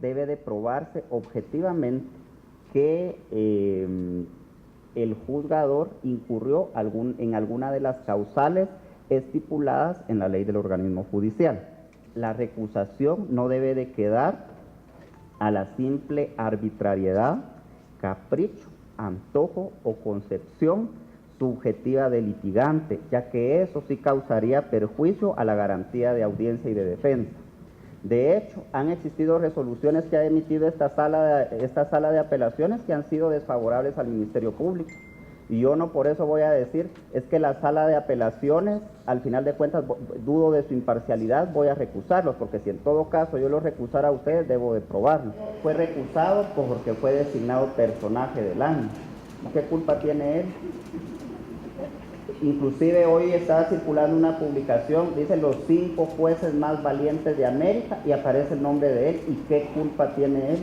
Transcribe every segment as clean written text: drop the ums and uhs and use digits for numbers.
debe de probarse objetivamente que el juzgador incurrió en alguna de las causales estipuladas en la ley del organismo judicial. La recusación no debe de quedar a la simple arbitrariedad, capricho, antojo o concepción subjetiva del litigante, ya que eso sí causaría perjuicio a la garantía de audiencia y de defensa. De hecho, han existido resoluciones que ha emitido esta sala de apelaciones que han sido desfavorables al Ministerio Público. Y yo no por eso voy a decir, es que la sala de apelaciones, al final de cuentas, dudo de su imparcialidad, voy a recusarlos, porque si en todo caso yo los recusara a ustedes, debo de probarlo. Fue recusado porque fue designado personaje del año. ¿Qué culpa tiene él? Inclusive hoy está circulando una publicación, dice los 5 jueces más valientes de América y aparece el nombre de él. ¿Y qué culpa tiene él?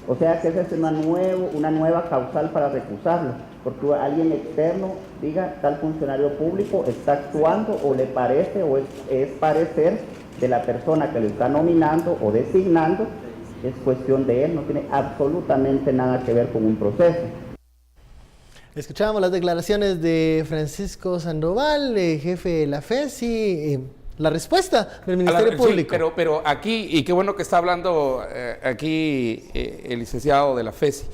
O sea que esa es una nueva causal para recusarlo, porque alguien externo diga tal funcionario público está actuando o le parece o es parecer de la persona que lo está nominando o designando, es cuestión de él, no tiene absolutamente nada que ver con un proceso. Escuchábamos las declaraciones de Francisco Sandoval, jefe de la FESI, la respuesta del Ministerio Público. Sí, pero aquí, y qué bueno que está hablando aquí el licenciado de la FESI,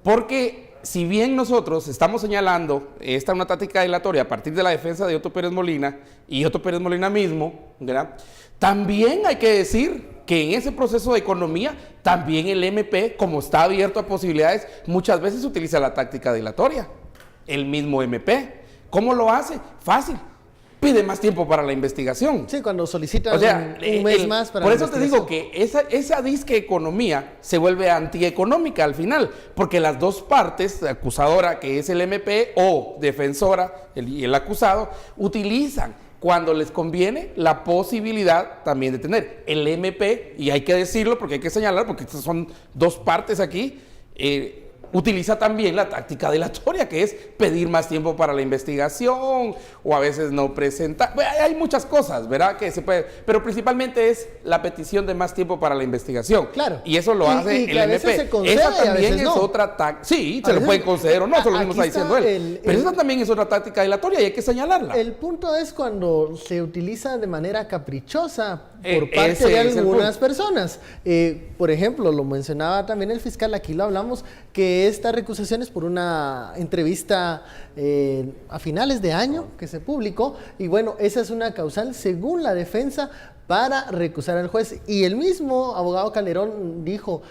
porque si bien nosotros estamos señalando esta una táctica dilatoria a partir de la defensa de Otto Pérez Molina y Otto Pérez Molina mismo, ¿verdad? También hay que decir que en ese proceso de economía, también el MP, como está abierto a posibilidades, muchas veces utiliza la táctica dilatoria. El mismo MP. ¿Cómo lo hace? Fácil. Pide más tiempo para la investigación. Sí, cuando solicitan un mes más para por eso te digo que esa disque economía se vuelve antieconómica al final, porque las dos partes, la acusadora que es el MP o defensora y el acusado, utilizan cuando les conviene la posibilidad también de tener el MP, y hay que decirlo porque hay que señalar, porque estas son dos partes aquí, utiliza también la táctica dilatoria, que es pedir más tiempo para la investigación, o a veces no presentar. Hay muchas cosas, ¿verdad? Que se puede, pero principalmente es la petición de más tiempo para la investigación. Claro. Y eso lo hace el MP. Se concede, esa también es no. otra táctica. Sí, se lo pueden conceder o no, eso lo mismo está diciendo él. Pero esa también es otra táctica dilatoria y hay que señalarla. El punto es cuando se utiliza de manera caprichosa por parte de algunas personas. Por ejemplo, lo mencionaba también el fiscal, aquí lo hablamos, que esta recusación es por una entrevista a finales de año que se publicó, y bueno, esa es una causal según la defensa para recusar al juez, y el mismo abogado Calderón dijo,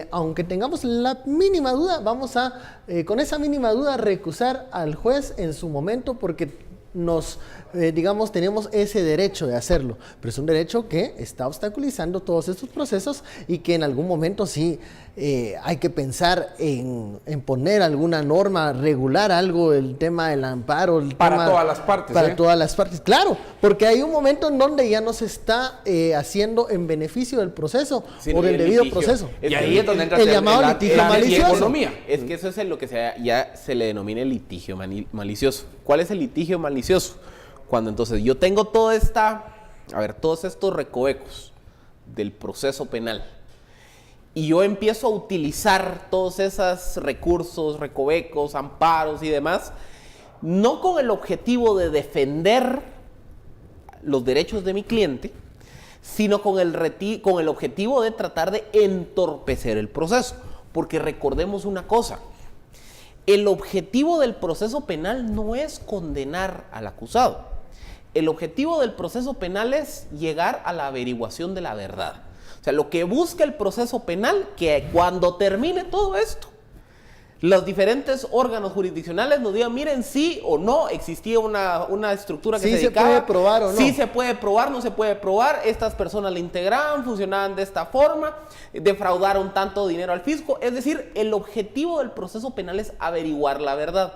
aunque tengamos la mínima duda, vamos a, con esa mínima duda, recusar al juez en su momento, porque digamos, tenemos ese derecho de hacerlo, pero es un derecho que está obstaculizando todos estos procesos y que en algún momento sí hay que pensar en poner alguna norma, regular algo, el tema del amparo. Para todas las partes. Para todas las partes, claro, porque hay un momento en donde ya no se está haciendo en beneficio del proceso o del debido proceso. Y ahí es donde entra el llamado litigio malicioso. Es que eso es lo que ya se le denomina el litigio malicioso. ¿Cuál es el litigio malicioso? Cuando entonces yo tengo todos estos recovecos del proceso penal y yo empiezo a utilizar todos esos recursos, recovecos, amparos y demás, no con el objetivo de defender los derechos de mi cliente, sino con el objetivo de tratar de entorpecer el proceso. Porque recordemos una cosa, el objetivo del proceso penal no es condenar al acusado. El objetivo del proceso penal es llegar a la averiguación de la verdad. O sea, lo que busca el proceso penal, que cuando termine todo esto, los diferentes órganos jurisdiccionales nos digan, miren, sí o no existía una estructura que se dedicaba. Sí se puede probar o no. Sí se puede probar, no se puede probar. Estas personas la integraban, funcionaban de esta forma, defraudaron tanto dinero al fisco. Es decir, el objetivo del proceso penal es averiguar la verdad.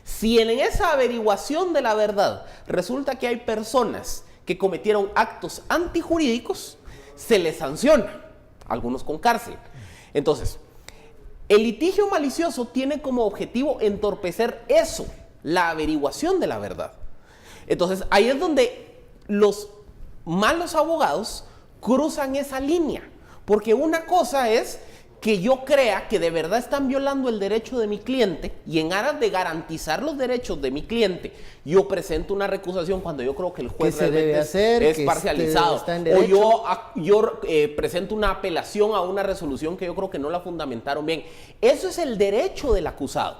Si en esa averiguación de la verdad resulta que hay personas que cometieron actos antijurídicos, se les sanciona, algunos con cárcel. Entonces, el litigio malicioso tiene como objetivo entorpecer eso, la averiguación de la verdad. Entonces, ahí es donde los malos abogados cruzan esa línea, Porque una cosa es que yo crea que de verdad están violando el derecho de mi cliente y en aras de garantizar los derechos de mi cliente, yo presento una recusación cuando yo creo que el juez realmente es parcializado. O yo presento una apelación a una resolución que yo creo que no la fundamentaron bien. Eso es el derecho del acusado.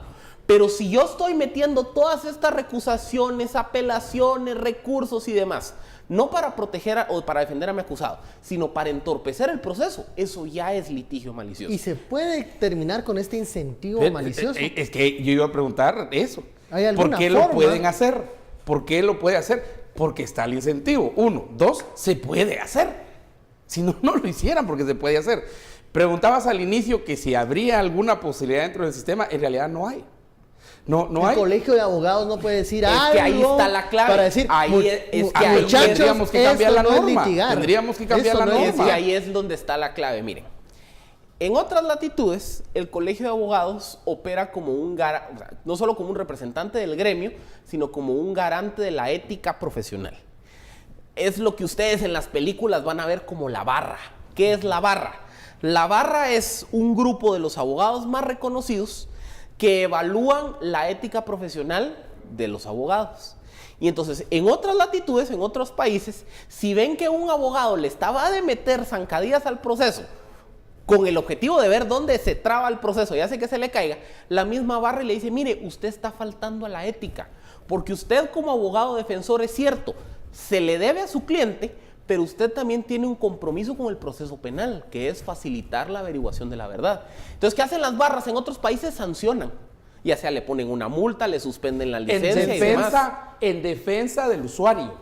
Pero si yo estoy metiendo todas estas recusaciones, apelaciones, recursos y demás, no para proteger o para defender a mi acusado, sino para entorpecer el proceso, eso ya es litigio malicioso. ¿Y se puede terminar con este incentivo malicioso? Es que yo iba a preguntar eso. ¿Hay alguna ¿Por qué forma? lo pueden hacer? ¿Por qué lo puede hacer? Porque está el incentivo. 1, 2, se puede hacer. Si no, no lo hicieran porque se puede hacer. Preguntabas al inicio que si habría alguna posibilidad dentro del sistema, en realidad no hay. No hay. El colegio de abogados no puede decir algo. Es que ahí está la clave. Para decir, Tendríamos que cambiar la norma. Tendríamos que cambiar la norma. Es que ahí es donde está la clave. Miren, en otras latitudes, el colegio de abogados opera como no solo como un representante del gremio, sino como un garante de la ética profesional. Es lo que ustedes en las películas van a ver como la barra. ¿Qué es la barra? La barra es un grupo de los abogados más reconocidos que evalúan la ética profesional de los abogados. Y entonces, en otras latitudes, en otros países, si ven que un abogado le estaba de meter zancadillas al proceso, con el objetivo de ver dónde se traba el proceso y hace que se le caiga, la misma barra le dice, mire, usted está faltando a la ética, porque usted como abogado defensor es cierto, se le debe a su cliente, pero usted también tiene un compromiso con el proceso penal, que es facilitar la averiguación de la verdad. Entonces, ¿qué hacen las barras? En otros países sancionan. Ya sea le ponen una multa, le suspenden la licencia y demás. En defensa del usuario,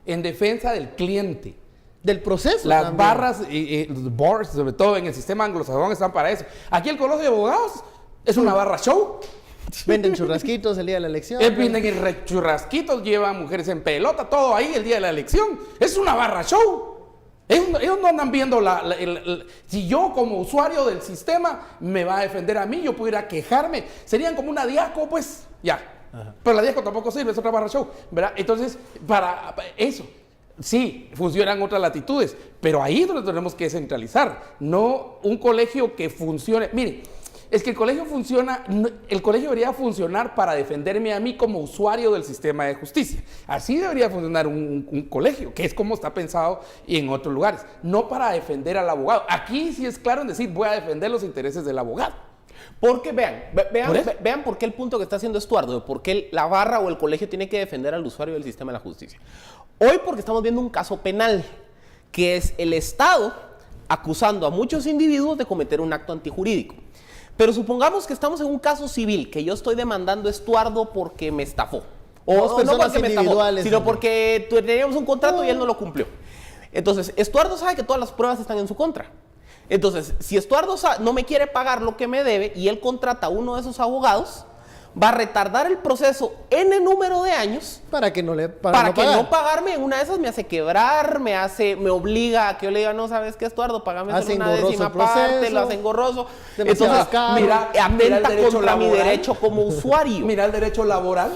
en defensa del cliente. Del proceso. Las también. barras y los boards, sobre todo en el sistema anglosajón, están para eso. Aquí el colegio de abogados es una barra show. Venden churrasquitos el día de la elección. Venden churrasquitos, llevan mujeres en pelota, todo ahí el día de la elección. Es una barra show. Ellos no andan viendo si yo como usuario del sistema me va a defender a mí, yo pudiera quejarme. Serían como una diaco, pues, ya. Ajá. Pero la diaco tampoco sirve, es otra barra show, ¿verdad? Entonces, para eso, sí, funcionan otras latitudes, pero ahí es donde tenemos que centralizar. No un colegio que funcione. Miren, es que el colegio debería funcionar para defenderme a mí como usuario del sistema de justicia. Así debería funcionar un colegio, que es como está pensado en otros lugares, no para defender al abogado. Aquí sí es claro en decir, voy a defender los intereses del abogado. Porque vean por qué el punto que está haciendo Estuardo, de por qué la barra o el colegio tiene que defender al usuario del sistema de la justicia. Hoy porque estamos viendo un caso penal, que es el Estado acusando a muchos individuos de cometer un acto antijurídico. Pero supongamos que estamos en un caso civil, que yo estoy demandando a Estuardo porque me estafó. O no porque me estafó, sino porque teníamos un contrato y él no lo cumplió. Entonces, Estuardo sabe que todas las pruebas están en su contra. Entonces, si Estuardo no me quiere pagar lo que me debe y él contrata a uno de esos abogados, va a retardar el proceso N número de años para no pagarme. En una de esas me hace quebrar, me obliga a que yo le diga, no, ¿sabes qué, Estuardo? Págame solo una décima parte, lo hacen engorroso. Entonces, atenta contra mi derecho como usuario. Mira el derecho laboral.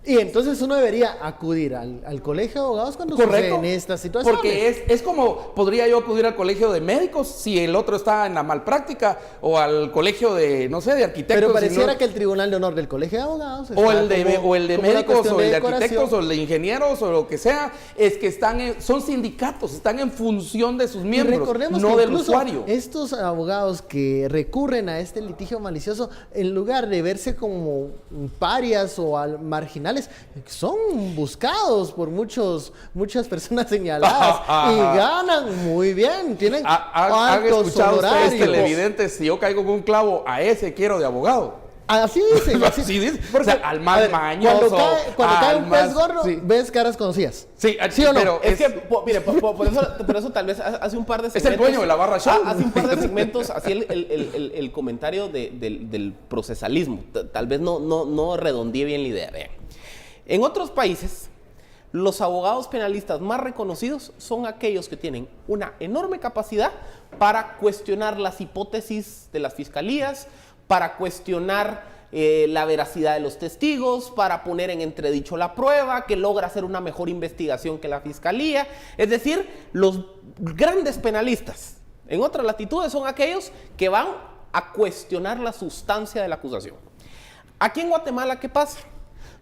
Y entonces uno debería acudir al colegio de abogados cuando suceden estas situaciones. Porque es como, podría yo acudir al colegio de médicos si el otro está en la malpráctica, o al colegio de, no sé, de arquitectos. Pero pareciera que el Tribunal de Honor del Colegio de Abogados o el de médicos, o el de arquitectos, o el de ingenieros, o lo que sea, es que son sindicatos, están en función de sus miembros, no del usuario. Estos abogados que recurren a este litigio malicioso, en lugar de verse como parias o marginales, son buscados por muchas personas señaladas y ganan muy bien, tienen altos honorarios. Ustedes televidentes, si yo caigo con un clavo, a ese quiero de abogado. Así dicen. Así dicen. Porque, o sea, al más mañoso. Cuando cae un pez gordo, ves caras conocidas. Sí, ¿sí o no? Pero es que, mire, por eso tal vez hace un par de segmentos. Es el dueño de la barra show. Hace un par de segmentos, así el comentario del procesalismo. Tal vez no redondeé bien la idea. Vean. En otros países, los abogados penalistas más reconocidos son aquellos que tienen una enorme capacidad para cuestionar las hipótesis de las fiscalías, para cuestionar la veracidad de los testigos, para poner en entredicho la prueba, que logra hacer una mejor investigación que la fiscalía. Es decir, los grandes penalistas En otras latitudes son aquellos que van a cuestionar la sustancia de la acusación. Aquí en Guatemala, ¿qué pasa?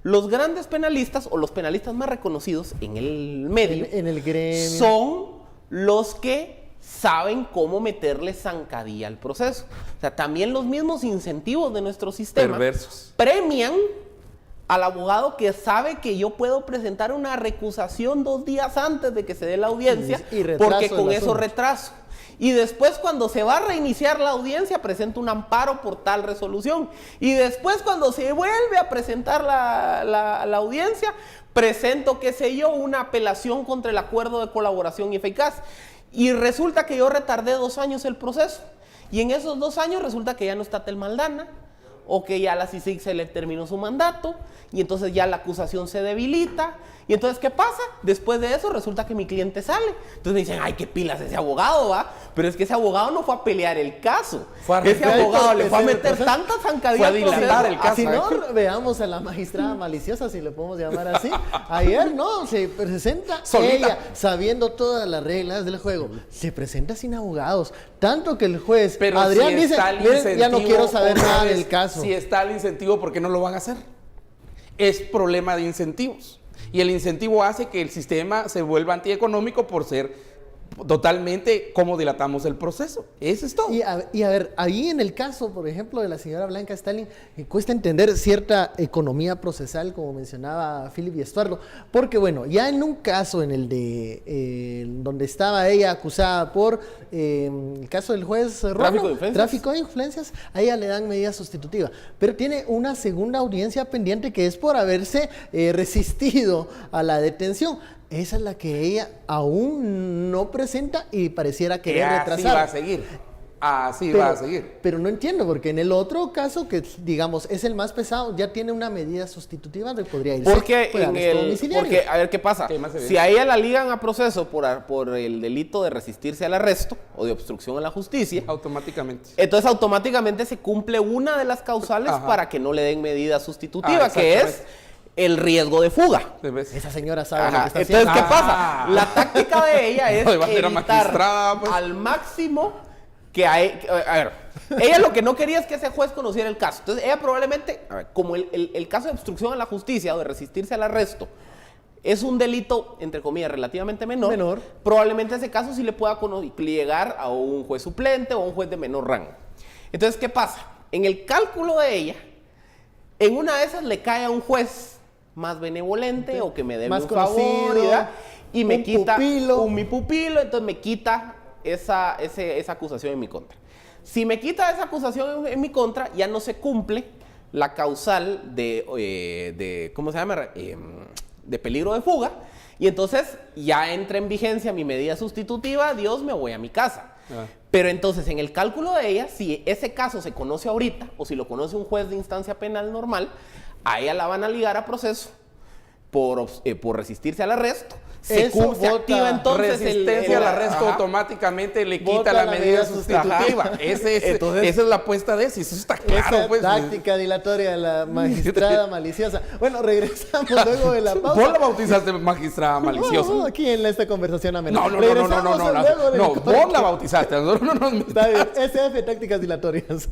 Los grandes penalistas o los penalistas más reconocidos en el medio en el gremio son los que saben cómo meterle zancadilla al proceso. O sea, también los mismos incentivos de nuestro sistema Perversos. premian al abogado que sabe que yo puedo presentar una recusación 2 días antes de que se dé la audiencia, y retraso porque con el eso asunto. retraso. Y después, cuando se va a reiniciar la audiencia, presenta un amparo por tal resolución. Y después, cuando se vuelve a presentar la audiencia, presento, qué sé yo, una apelación contra el acuerdo de colaboración eficaz. Y resulta que yo retardé 2 años el proceso. Y en esos 2 años resulta que ya no está Tel Maldana, o que ya a la CICIG se le terminó su mandato, y entonces ya la acusación se debilita. Y entonces, ¿qué pasa? Después de eso resulta que mi cliente sale. Entonces me dicen, ay, qué pilas ese abogado, ¿va? Pero es que ese abogado no fue a pelear el caso. Ese abogado le fue a meter tantas zancadillas. Fue a dilatar el caso. Si no, veamos a la magistrada maliciosa, si le podemos llamar así. Ayer no, se presenta Solita. ella, sabiendo todas las reglas del juego. Se presenta sin abogados. Tanto que el juez, Pero Adrián si dice, está el "Miren, ya no incentivo, quiero saber otra nada vez, del caso". Si está el incentivo, ¿por qué no lo van a hacer? Es problema de incentivos. Y el incentivo hace que el sistema se vuelva antieconómico por ser totalmente cómo dilatamos el proceso. Eso es todo. Y a ver, ahí en el caso, por ejemplo, de la señora Blanca Stalin, cuesta entender cierta economía procesal, como mencionaba Philip y Estuardo, porque bueno, ya en un caso en el de donde estaba ella acusada por el caso del juez Rono, tráfico de influencias, a ella le dan medida sustitutiva, pero tiene una segunda audiencia pendiente que es por haberse resistido a la detención. Esa es la que ella aún no presenta y pareciera querer retrasar. Así va a seguir. Así va a seguir. Pero no entiendo, porque en el otro caso, que digamos es el más pesado, ya tiene una medida sustitutiva de podría irse. Porque, domiciliario. a ver qué pasa. Si a ella la ligan a proceso por el delito de resistirse al arresto o de obstrucción a la justicia, Automáticamente. entonces automáticamente se cumple una de las causales para que no le den medida sustitutiva, que es el riesgo de fuga. Esa señora sabe lo que está Entonces, haciendo. ¿qué pasa? La táctica de ella es No, iba a ser evitar magistrada, pues. al máximo que a ver, ella lo que no quería es que ese juez conociera el caso. Entonces, ella probablemente, a ver, como el caso de obstrucción a la justicia o de resistirse al arresto es un delito, entre comillas, relativamente menor, probablemente ese caso sí le pueda llegar a un juez suplente o a un juez de menor rango. Entonces, ¿qué pasa? En el cálculo de ella, en una de esas le cae a un juez más benevolente o que me dé un favor y me quita mi pupilo, entonces me quita esa acusación en mi contra. Si me quita esa acusación en mi contra, ya no se cumple la causal de ¿cómo se llama? De peligro de fuga, y entonces ya entra en vigencia mi medida sustitutiva, adiós, me voy a mi casa. Pero entonces, en el cálculo de ella, si ese caso se conoce ahorita, o si lo conoce un juez de instancia penal normal, a ella la van a ligar a proceso por resistirse al arresto. Se activa entonces resistencia al arresto, automáticamente le quita la medida sustitutiva. Esa es la apuesta de eso, eso está claro. Esa pues. táctica dilatoria de la magistrada maliciosa. Bueno, regresamos luego de la pausa. Vos la bautizaste magistrada maliciosa. No, aquí en esta conversación amena. No, vos la bautizaste. Nosotros no nos Está bien, SF, tácticas dilatorias.